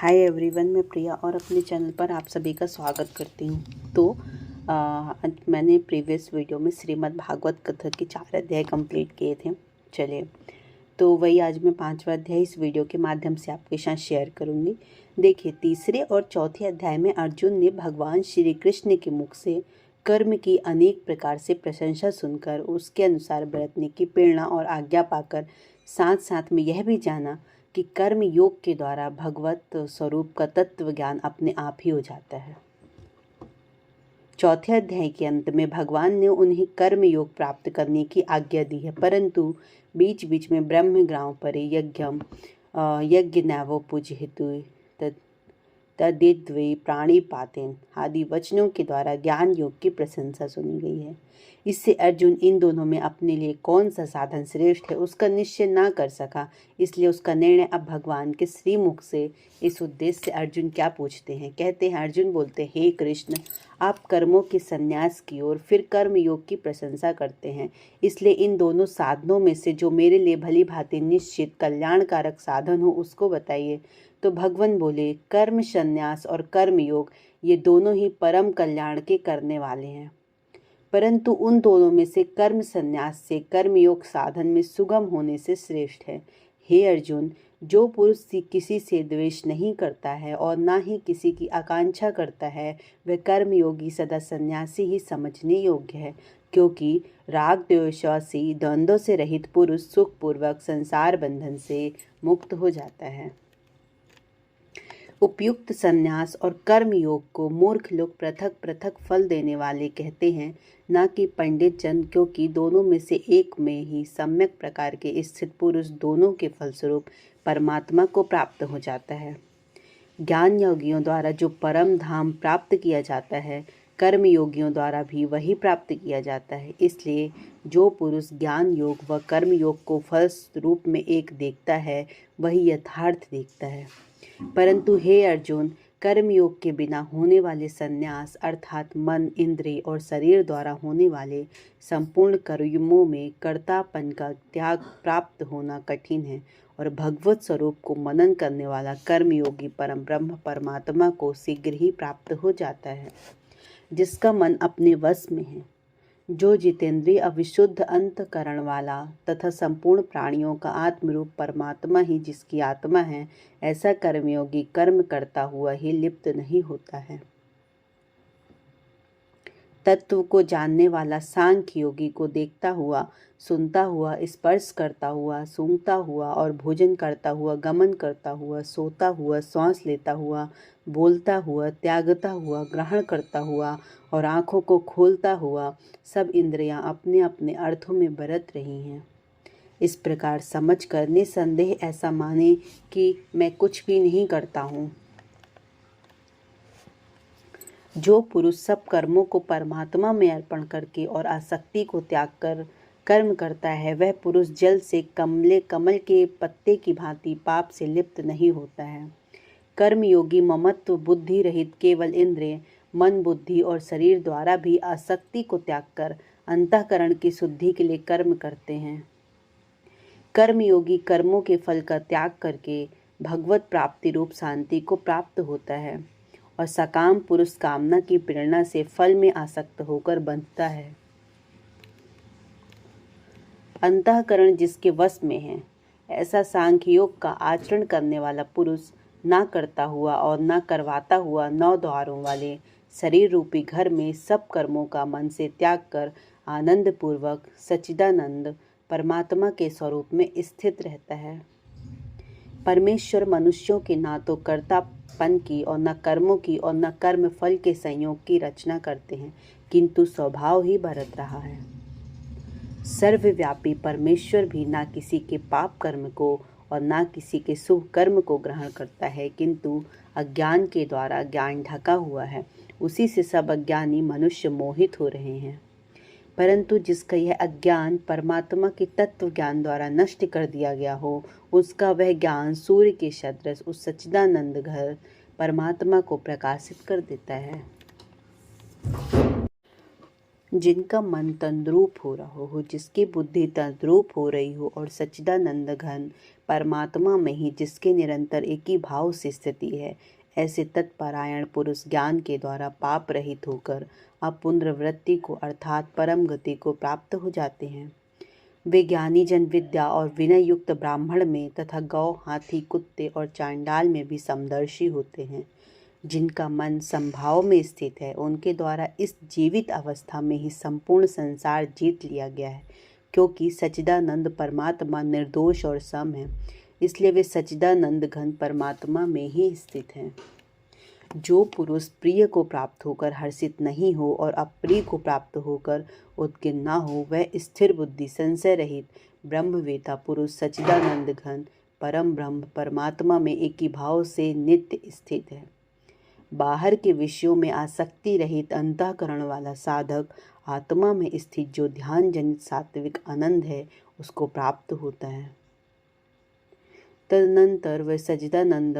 Hi everyone, मैं प्रिया और अपने चैनल पर आप सभी का स्वागत करती हूँ। तो आज मैंने प्रीवियस वीडियो में श्रीमद् भागवत कथा के 4 अध्याय कंप्लीट किए थे। चलिए, तो वही आज मैं 5वां अध्याय इस वीडियो के माध्यम से आपके साथ शेयर करूँगी। देखिए, तीसरे और चौथे अध्याय में अर्जुन ने भगवान श्री कृष्ण के मुख से कर्म की अनेक प्रकार से प्रशंसा सुनकर उसके अनुसार बरतने की प्रेरणा और आज्ञा पाकर साथ साथ में यह भी जाना कि कर्म योग के द्वारा भगवत स्वरूप का तत्व ज्ञान अपने आप ही हो जाता है। चौथे अध्याय के अंत में भगवान ने उन्हें कर्म योग प्राप्त करने की आज्ञा दी है, परंतु बीच बीच में ब्रह्म ग्राम परे यज्ञ नैवो पूजहितु तदिद्वे प्राणिपातेन आदि वचनों के द्वारा ज्ञान योग की प्रशंसा सुनी गई है। इससे अर्जुन इन दोनों में अपने लिए कौन सा साधन श्रेष्ठ है उसका निश्चय ना कर सका, इसलिए उसका निर्णय अब भगवान के श्रीमुख से इस उद्देश्य से अर्जुन क्या पूछते हैं। कहते हैं, अर्जुन बोलते हैं, हे कृष्ण, आप कर्मों के संन्यास की ओर फिर कर्म योग की प्रशंसा करते हैं, इसलिए इन दोनों साधनों में से जो मेरे लिए भली भांति निश्चित कल्याणकारक साधन हो उसको बताइए। तो भगवान बोले, कर्म संन्यास और कर्म योग ये दोनों ही परम कल्याण के करने वाले हैं, परंतु उन दोनों में से कर्म संन्यास से कर्मयोग साधन में सुगम होने से श्रेष्ठ है। हे अर्जुन, जो पुरुष किसी से द्वेष नहीं करता है और ना ही किसी की आकांक्षा करता है, वह कर्मयोगी सदा सन्यासी ही समझने योग्य है, क्योंकि राग द्वेषासी द्वंद्वों से रहित पुरुष सुखपूर्वक संसार बंधन से मुक्त हो जाता है। उपयुक्त संन्यास और कर्म योग को मूर्ख लोग पृथक पृथक फल देने वाले कहते हैं, ना कि पंडित जन, क्योंकि दोनों में से एक में ही सम्यक प्रकार के स्थित पुरुष दोनों के फलस्वरूप परमात्मा को प्राप्त हो जाता है। ज्ञान योगियों द्वारा जो परम धाम प्राप्त किया जाता है, कर्म योगियों द्वारा भी वही प्राप्त किया जाता है। इसलिए जो पुरुष ज्ञान योग व कर्म योग को फल रूप में एक देखता है, वही यथार्थ देखता है। परंतु हे अर्जुन, कर्म योग के बिना होने वाले संन्यास अर्थात मन, इंद्रिय और शरीर द्वारा होने वाले संपूर्ण कर्मों में कर्तापन का त्याग प्राप्त होना कठिन है, और भगवत स्वरूप को मनन करने वाला कर्मयोगी परम ब्रह्म परमात्मा को शीघ्र ही प्राप्त हो जाता है, जिसका मन अपने वश में है। जो जितेंद्रिय अविशुद्ध अंतकरण वाला तथा संपूर्ण प्राणियों का आत्मरूप परमात्मा ही जिसकी आत्मा है, ऐसा कर्मयोगी कर्म करता हुआ ही लिप्त नहीं होता है। तत्व को जानने वाला सांख्य योगी को देखता हुआ, सुनता हुआ, स्पर्श करता हुआ, सूंघता हुआ और भोजन करता हुआ, गमन करता हुआ, सोता हुआ, श्वास लेता हुआ, बोलता हुआ, त्यागता हुआ, ग्रहण करता हुआ और आँखों को खोलता हुआ सब इंद्रियां अपने अपने अर्थों में बरत रही हैं। इस प्रकार समझ कर निसंदेह ऐसा माने कि मैं कुछ भी नहीं करता हूँ। जो पुरुष सब कर्मों को परमात्मा में अर्पण करके और आसक्ति को त्याग कर कर्म करता है, वह पुरुष जल से कमल के पत्ते की भांति पाप से लिप्त नहीं होता है। कर्मयोगी ममत्व बुद्धि रहित केवल इंद्रिय, मन, बुद्धि और शरीर द्वारा भी आसक्ति को त्याग कर अंतःकरण की शुद्धि के लिए कर्म करते हैं। कर्मयोगी कर्मों के फल का त्याग करके भगवत प्राप्ति रूप शांति को प्राप्त होता है, और सकाम पुरुष कामना की प्रेरणा से फल में आसक्त होकर बंधता है। अंतःकरण जिसके वश में है, ऐसा सांख्य योग का आचरण करने वाला पुरुष ना करता हुआ और ना करवाता हुआ 9 द्वारों वाले शरीर रूपी घर में सब कर्मों का मन से त्याग कर आनंद पूर्वक सच्चिदानंद परमात्मा के स्वरूप में स्थित रहता है। परमेश्वर मनुष्यों के ना तो कर्तापन की और न कर्मों की और न कर्म फल के संयोग की रचना करते हैं, किंतु स्वभाव ही बरत रहा है। सर्वव्यापी परमेश्वर भी ना किसी के पाप कर्म को और ना किसी के शुभ कर्म को ग्रहण करता है, किंतु अज्ञान के द्वारा ज्ञान ढका हुआ है, उसी से सब अज्ञानी मनुष्य मोहित हो रहे हैं। परंतु जिसका यह अज्ञान परमात्मा के तत्व ज्ञान द्वारा नष्ट कर दिया गया हो, उसका वह ज्ञान सूर्य के सदृश उस सच्चिदानंद घर परमात्मा को प्रकाशित कर देता है। जिनका मन तंद्रूप हो रहा हो, जिसकी बुद्धि तंद्रूप हो रही हो और सच्चिदानंद घन परमात्मा में ही जिसके निरंतर एक ही भाव से स्थिति है, ऐसे तत्परायण पुरुष ज्ञान के द्वारा पाप रहित होकर अपुनर्वृत्ति को अर्थात परम गति को प्राप्त हो जाते हैं। वे ज्ञानी जन विद्या और विनय युक्त ब्राह्मण में तथा गौ, हाथी, कुत्ते और चांडाल में भी समदर्शी होते हैं। जिनका मन संभाव में स्थित है, उनके द्वारा इस जीवित अवस्था में ही संपूर्ण संसार जीत लिया गया है, क्योंकि सच्चिदानंद परमात्मा निर्दोष और सम है, इसलिए वे सच्चिदानंद घन परमात्मा में ही स्थित हैं। जो पुरुष प्रिय को प्राप्त होकर हर्षित नहीं हो और अप्रिय को प्राप्त होकर उद्गिन्न न हो, वह स्थिर बुद्धि संशय रहित ब्रह्मवेता पुरुष सच्चिदानंद घन परम ब्रह्म परमात्मा में एक ही भाव से नित्य स्थित है। बाहर के विषयों में आसक्ति रहित अंतःकरण वाला साधक आत्मा में स्थित जो ध्यान जनित सात्विक आनंद है, उसको प्राप्त होता है। तदनंतर वह सच्चिदानंद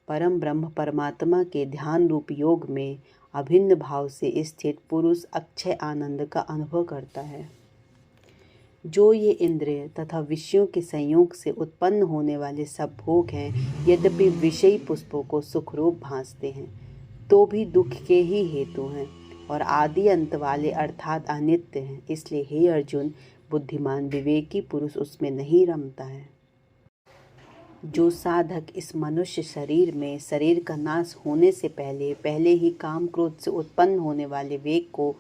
परम ब्रह्म परमात्मा के ध्यान रूप योग में अभिन्न भाव से स्थित पुरुष अक्षय आनंद का अनुभव करता है। जो ये इंद्रिय तथा विषयों के संयोग से उत्पन्न होने वाले सब भोग हैं, यद्यपि विषयी पुष्पों को सुखरूप भासते हैं, तो भी दुख के ही हेतु हैं और आदि अंत वाले अर्थात अनित्य हैं। इसलिए हे अर्जुन, बुद्धिमान विवेकी पुरुष उसमें नहीं रमता है। जो साधक इस मनुष्य शरीर में शरीर का नाश होने से पहले ही काम क्रोध से उत्पन्न होने वाले वेग को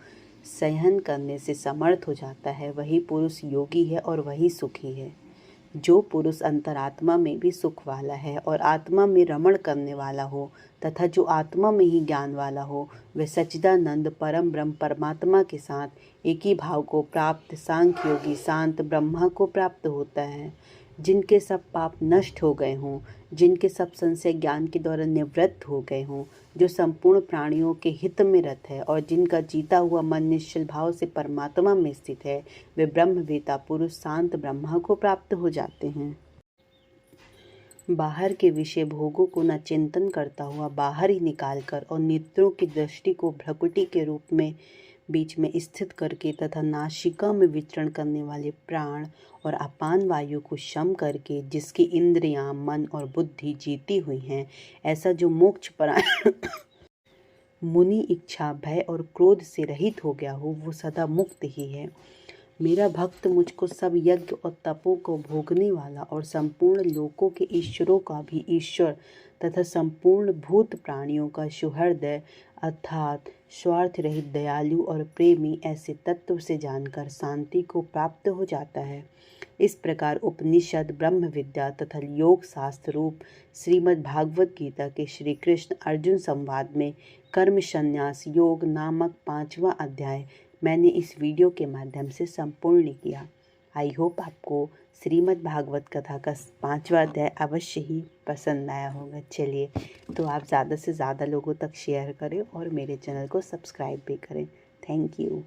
सहन करने से समर्थ हो जाता है, वही पुरुष योगी है और वही सुखी है। जो पुरुष अंतरात्मा में भी सुख वाला है और आत्मा में रमण करने वाला हो तथा जो आत्मा में ही ज्ञान वाला हो, वह सच्चिदानंद परम ब्रह्म परमात्मा के साथ एक ही भाव को प्राप्त सांख्य योगी शांत ब्रह्मा को प्राप्त होता है। जिनके सब पाप नष्ट हो गए हों, जिनके सब संशय ज्ञान के द्वारा निवृत्त हो गए हों, जो संपूर्ण प्राणियों के हित में रत है और जिनका जीता हुआ मन निश्चल भाव से परमात्मा में स्थित है, वे ब्रह्मवेता पुरुष शांत ब्रह्मा को प्राप्त हो जाते हैं। बाहर के विषय भोगों को न चिंतन करता हुआ बाहर ही निकालकर और नेत्रों की दृष्टि को भ्रकुटी के रूप में बीच में स्थित करके तथा नासिका में विचरण करने वाले प्राण और अपान वायु को शम करके जिसकी इंद्रियां, मन और बुद्धि जीती हुई हैं, ऐसा जो मोक्ष परायण मुनि इच्छा, भय और क्रोध से रहित हो गया हो, वो सदा मुक्त ही है। मेरा भक्त मुझको सब यज्ञ और तपों को भोगने वाला और संपूर्ण लोकों के ईश्वरों का भी ईश्वर तथा संपूर्ण भूत प्राणियों का सुहृदय अर्थात स्वार्थ रहित दयालु और प्रेमी ऐसे तत्व से जानकर शांति को प्राप्त हो जाता है। इस प्रकार उपनिषद, ब्रह्म विद्या तथा योग शास्त्र रूप श्रीमद् भागवत गीता के श्री कृष्ण अर्जुन संवाद में कर्म संन्यास योग नामक 5वां अध्याय मैंने इस वीडियो के माध्यम से संपूर्ण किया। आई होप आपको श्रीमद् भागवत कथा का 5वां अध्याय अवश्य ही पसंद आया होगा। चलिए, तो आप ज़्यादा से ज़्यादा लोगों तक शेयर करें और मेरे चैनल को सब्सक्राइब भी करें। Thank you.